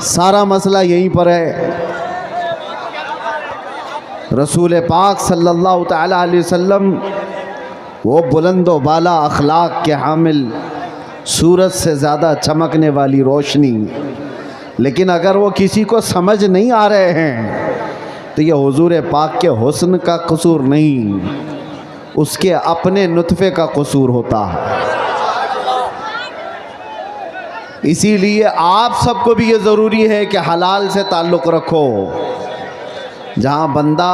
सारा मसला यहीं पर है। रसूल पाक सल्लल्लाहु ताला अलैहि वसल्लम वो बुलंदो बाला अखलाक के हामिल, सूरज से ज़्यादा चमकने वाली रोशनी, लेकिन अगर वो किसी को समझ नहीं आ रहे हैं तो ये हुजूर पाक के हुस्न का कसूर नहीं, उसके अपने नुतफ़े का कसूर होता है। इसीलिए आप सबको भी ये ज़रूरी है कि हलाल से ताल्लुक़ रखो। जहाँ बंदा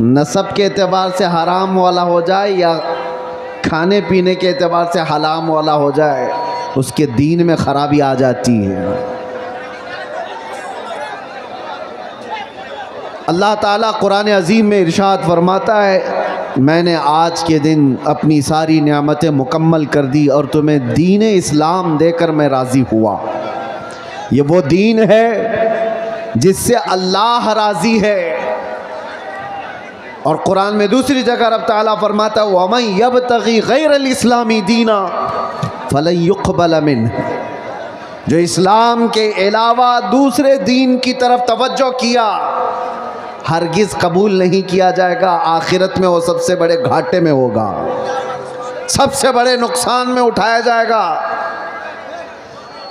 नसब के एतबार से हराम वाला हो जाए या खाने पीने के एतबार से हराम वाला हो जाए, उसके दीन में ख़राबी आ जाती है। अल्लाह ताला कुरान अज़ीम में इरशाद फरमाता है, मैंने आज के दिन अपनी सारी नेमतें मुकम्मल कर दी और तुम्हें दीन इस्लाम देकर मैं राज़ी हुआ। ये वो दीन है जिससे अल्लाह राज़ी है। और कुरान में दूसरी जगह रब ताला फरमाता है, वमन यब्तगी गैरल इस्लामी दीना फलन युक़बल मिन्हु, जो इस्लाम के अलावा दूसरे दीन की तरफ तवज्जो किया हरगिज़ कबूल नहीं किया जाएगा। आखिरत में वो सबसे बड़े घाटे में होगा, सबसे बड़े नुकसान में उठाया जाएगा।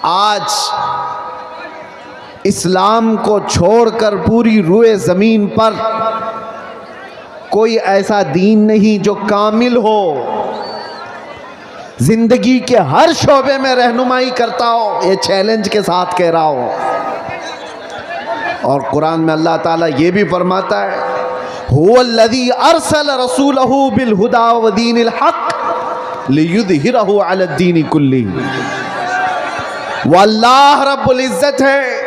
आज इस्लाम को छोड़कर पूरी रूए ज़मीन पर कोई ऐसा दीन नहीं जो कामिल हो, जिंदगी के हर शोबे में रहनुमाई करता हो। ये चैलेंज के साथ कह रहा हो। और कुरान में अल्लाह ताला ये भी फरमाता है, हुवल्लज़ी अरसल रसूलहू बिल हुदा व दीनिल हक़ लियुज़हिरहू अलद्दीनि कुल्ली। वो अल्लाह रब्बुल इज़्ज़त है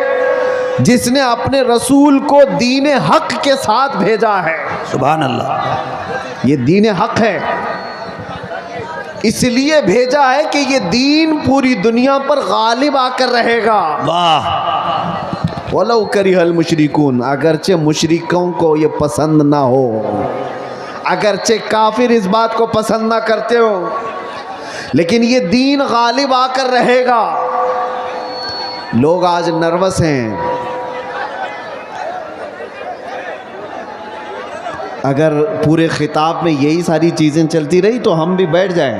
जिसने अपने रसूल को दीन हक़ के साथ भेजा है। सुभान अल्लाह। ये दीन हक़ है, इसलिए भेजा है कि ये दीन पूरी दुनिया पर गालिब आकर रहेगा। वाह। वलौ करिहल मुशरिकून, अगरचे मुशरिकों को ये पसंद ना हो, अगरचे काफिर इस बात को पसंद ना करते हो, लेकिन ये दीन गालिब आकर रहेगा। लोग आज नर्वस हैं। अगर पूरे खिताब में यही सारी चीज़ें चलती रही तो हम भी बैठ जाएं।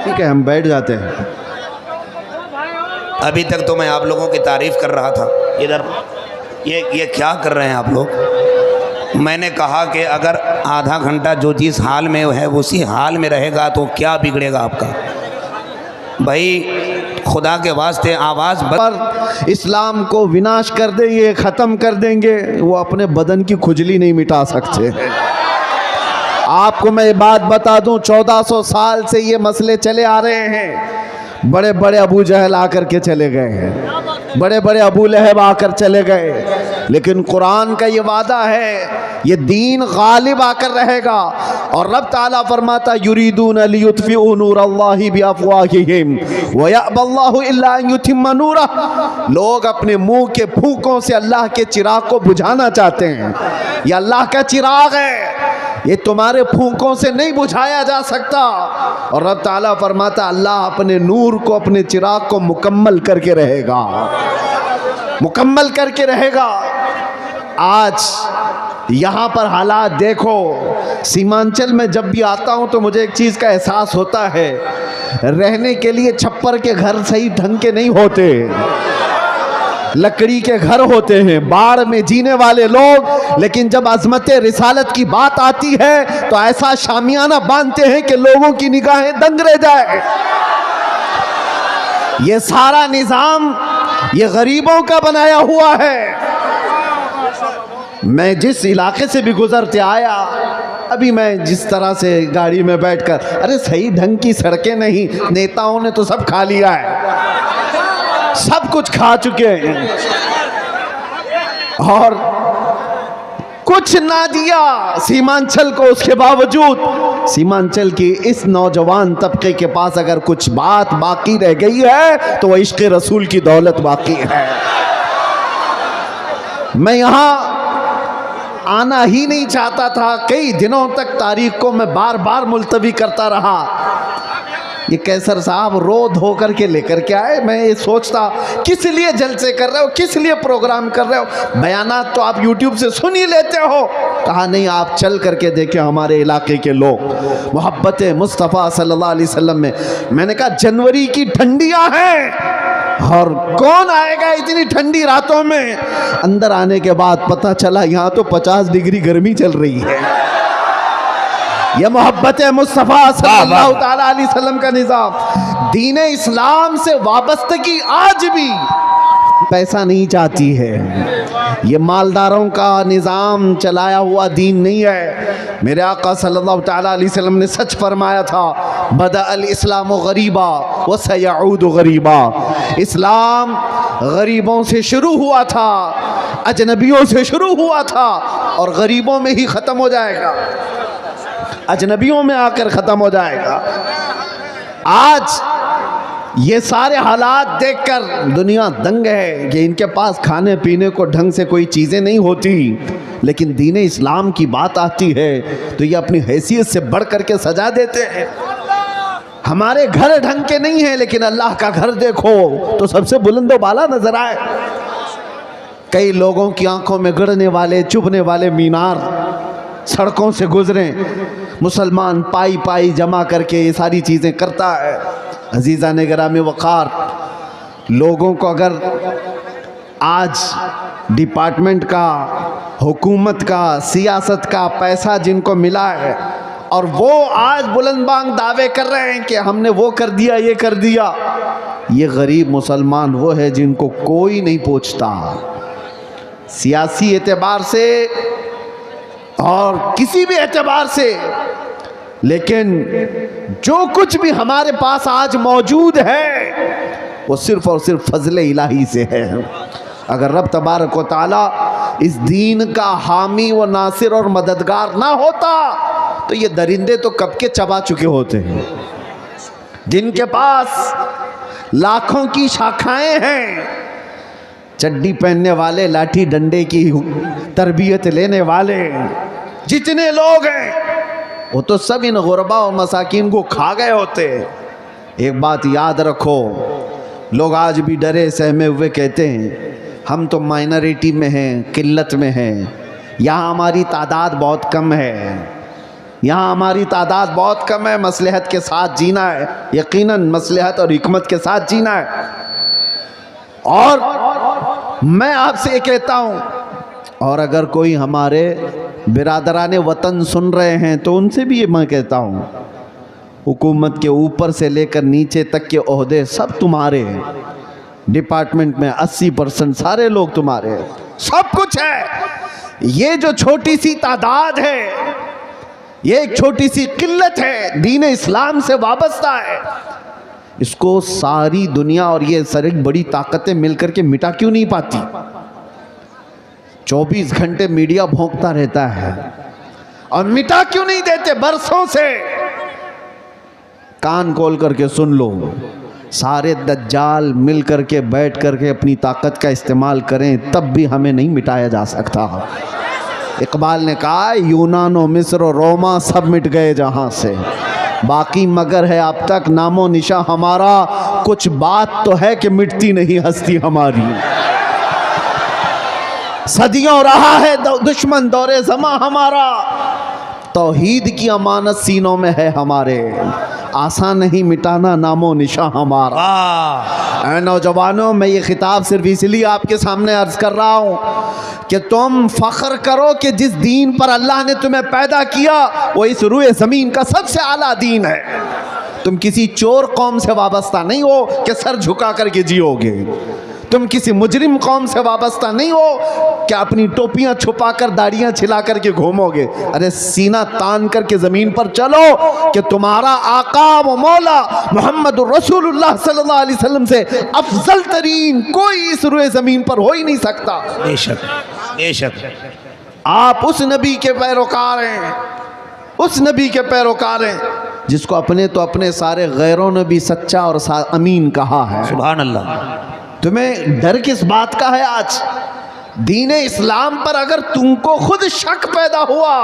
ठीक है, हम बैठ जाते हैं। अभी तक तो मैं आप लोगों की तारीफ़ कर रहा था। इधर ये क्या कर रहे हैं आप लोग? मैंने कहा कि अगर आधा घंटा जो चीज़ हाल में है उसी हाल में रहेगा तो क्या बिगड़ेगा आपका? भाई खुदा के वास्ते आवाज़ पर इस्लाम को विनाश कर देंगे, ख़त्म कर देंगे, वो अपने बदन की खुजली नहीं मिटा सकते। आपको मैं बात बता दूं, 1400 साल से ये मसले चले आ रहे हैं। बड़े बड़े अबू जहल आकर के चले गए हैं, बड़े बड़े अबू लहब आकर चले गए, लेकिन कुरान का ये वादा है ये दीन गालिब आकर रहेगा। और रब ताला फरमाता, युरीदून लियुत्फिउ नूरल्लाहि बिअफ़वाहिहिम व यअबल्लाहु इल्ला अन युतिम्मा नूरह। लोग अपने मुंह के फूंकों से अल्लाह के चिराग को बुझाना चाहते हैं। ये अल्लाह का चिराग है, ये तुम्हारे फूंकों से नहीं बुझाया जा सकता। और रब ताला फरमाता, अल्लाह अपने नूर को, अपने चिराग को मुकम्मल करके रहेगा, मुकम्मल करके रहेगा। आज यहाँ पर हालात देखो। सीमांचल में जब भी आता हूँ तो मुझे एक चीज़ का एहसास होता है, रहने के लिए छप्पर के घर सही ढंग के नहीं होते, लकड़ी के घर होते हैं, बाढ़ में जीने वाले लोग। लेकिन जब अज़मत रिसालत की बात आती है तो ऐसा शामियाना बांधते हैं कि लोगों की निगाहें दंग रह जाए। ये सारा निज़ाम ये गरीबों का बनाया हुआ है। मैं जिस इलाके से भी गुजरते आया, अभी मैं जिस तरह से गाड़ी में बैठकर, अरे सही ढंग की सड़कें नहीं, नेताओं ने तो सब खा लिया है, सब कुछ खा चुके हैं और कुछ ना दिया सीमांचल को। उसके बावजूद सीमांचल की इस नौजवान तबके के पास अगर कुछ बात बाकी रह गई है तो वह इश्क़ रसूल की दौलत बाकी है। मैं यहाँ आना ही नहीं चाहता था। कई दिनों तक तारीख को मैं बार बार मुलतवी करता रहा। ये कैसर साहब रो धो करके लेकर के आए। मैं ये सोचता किस लिए जलसे कर रहे हो, किस लिए प्रोग्राम कर रहे हो, बयानात तो आप यूट्यूब से सुन ही लेते हो। कहा नहीं, आप चल करके देखें हमारे इलाके के लोग मोहब्बत मुस्तफ़ा सल्लल्लाहु अलैहि वसल्लम में। मैंने कहा जनवरी की ठंडियां हैं और कौन आएगा इतनी ठंडी रातों में। अंदर आने के बाद पता चला यहाँ तो 50 डिग्री गर्मी चल रही है। यह मोहब्बत मुस्तफ़ा सल्लल्लाहु ताला अलैहि वसल्लम का निज़ाम। दीन इस्लाम से वाबस्तगी आज भी पैसा नहीं चाहती है। ये मालदारों का निज़ाम चलाया हुआ दीन नहीं है। मेरे आका सल्लल्लाहु ताला अलैहि वसल्लम ने सच फरमाया था, बदा अल इस्लाम गरीबा व सयऊद गरीबा। इस्लाम गरीबों से शुरू हुआ था, अजनबियों से शुरू हुआ था और गरीबों में ही ख़त्म हो जाएगा, अजनबियों में आकर ख़त्म हो जाएगा। आज ये सारे हालात देखकर दुनिया दंग है कि इनके पास खाने पीने को ढंग से कोई चीज़ें नहीं होती, लेकिन दीन इस्लाम की बात आती है तो ये अपनी हैसियत से बढ़ करके सजा देते हैं। हमारे घर ढंग के नहीं है, लेकिन अल्लाह का घर देखो तो सबसे बुलंदो बाला नजर आए। कई लोगों की आंखों में गड़ने वाले चुभने वाले मीनार सड़कों से गुजरे, मुसलमान पाई पाई जमा करके ये सारी चीज़ें करता है। अजीज़ा ने गिरामी वक़ार, लोगों को अगर आज डिपार्टमेंट का, हुकूमत का, सियासत का पैसा जिनको मिला है और वो आज बुलंदबांग दावे कर रहे हैं कि हमने वो कर दिया, ये कर दिया, ये गरीब मुसलमान वो है जिनको कोई नहीं पूछता सियासी एतबार से और किसी भी एतबार से। लेकिन जो कुछ भी हमारे पास आज मौजूद है वो सिर्फ़ और सिर्फ फजले इलाही से है। अगर रब तबारक व तआला इस दीन का हामी व नासिर और मददगार ना होता तो ये दरिंदे तो कब के चबा चुके होते हैं। जिनके पास लाखों की शाखाएं हैं, चड्डी पहनने वाले, लाठी डंडे की तरबियत लेने वाले जितने लोग हैं वो तो सब इन गुरबा और मसाकिन को खा गए होते। एक बात याद रखो, लोग आज भी डरे सहमे हुए कहते हैं हम तो माइनॉरिटी में हैं, किल्लत में हैं, यहाँ हमारी तादाद बहुत कम है, यहाँ हमारी तादाद बहुत कम है, मसलहत के साथ जीना है, यकीनन मसलहत और हिकमत के साथ जीना है। और मैं आपसे कहता हूँ, और अगर कोई हमारे बिरादराने वतन सुन रहे हैं तो उनसे भी ये मैं कहता हूँ, हुकूमत के ऊपर से लेकर नीचे तक के ओहदे सब तुम्हारे हैं। डिपार्टमेंट में 80% सारे लोग तुम्हारे हैं, सब कुछ है। ये जो छोटी सी तादाद है, ये एक छोटी सी किल्लत है, दीन इस्लाम से वाबस्ता है, इसको सारी दुनिया और ये सारी बड़ी ताकतें मिलकर के मिटा क्यों नहीं पाती। 24 घंटे मीडिया भौंकता रहता है और मिटा क्यों नहीं देते बरसों से। कान खोल करके सुन लो, सारे दज्जाल मिल करके बैठ करके अपनी ताकत का इस्तेमाल करें तब भी हमें नहीं मिटाया जा सकता। इकबाल ने कहा यूनान, मिस्र और रोमा सब मिट गए जहां से, बाकी मगर है अब तक नामो निशा हमारा, कुछ बात तो है कि मिटती नहीं हस्ती हमारी। सदियों रहा है दुश्मन दौरे ज़मा हमारा, तौहीद की अमानत सीनों में है हमारे, आसान नहीं मिटाना नामो निशा हमारा। ऐ नौजवानों, मैं ये खिताब सिर्फ इसलिए आपके सामने अर्ज कर रहा हूँ कि तुम फ़ख्र करो कि जिस दीन पर अल्लाह ने तुम्हें पैदा किया वो इस रूए ज़मीन का सबसे आला दीन है। तुम किसी चोर कौम से वाबस्ता नहीं हो कि सर झुका करके जियोगे, तुम किसी मुजरिम कौम से वाबस्ता नहीं हो कि अपनी टोपियां छुपा कर दाढ़ियां छिला करके घूमोगे। अरे सीना तान करके ज़मीन पर चलो कि तुम्हारा आका व मौला मोहम्मद रसूलुल्लाह सल्लल्लाहु अलैहि वसल्लम से अफजल तरीन कोई इस रुए ज़मीन पर हो ही नहीं सकता। बेशक बेशक आप उस नबी के पैरोकार हैं, उस नबी के पैरोकार हैं जिसको अपने तो अपने सारे गैरों ने भी सच्चा और अमीन कहा है। सुभान अल्लाह। तुम्हें डर किस बात का है आज? दीन इस्लाम पर अगर तुमको खुद शक पैदा हुआ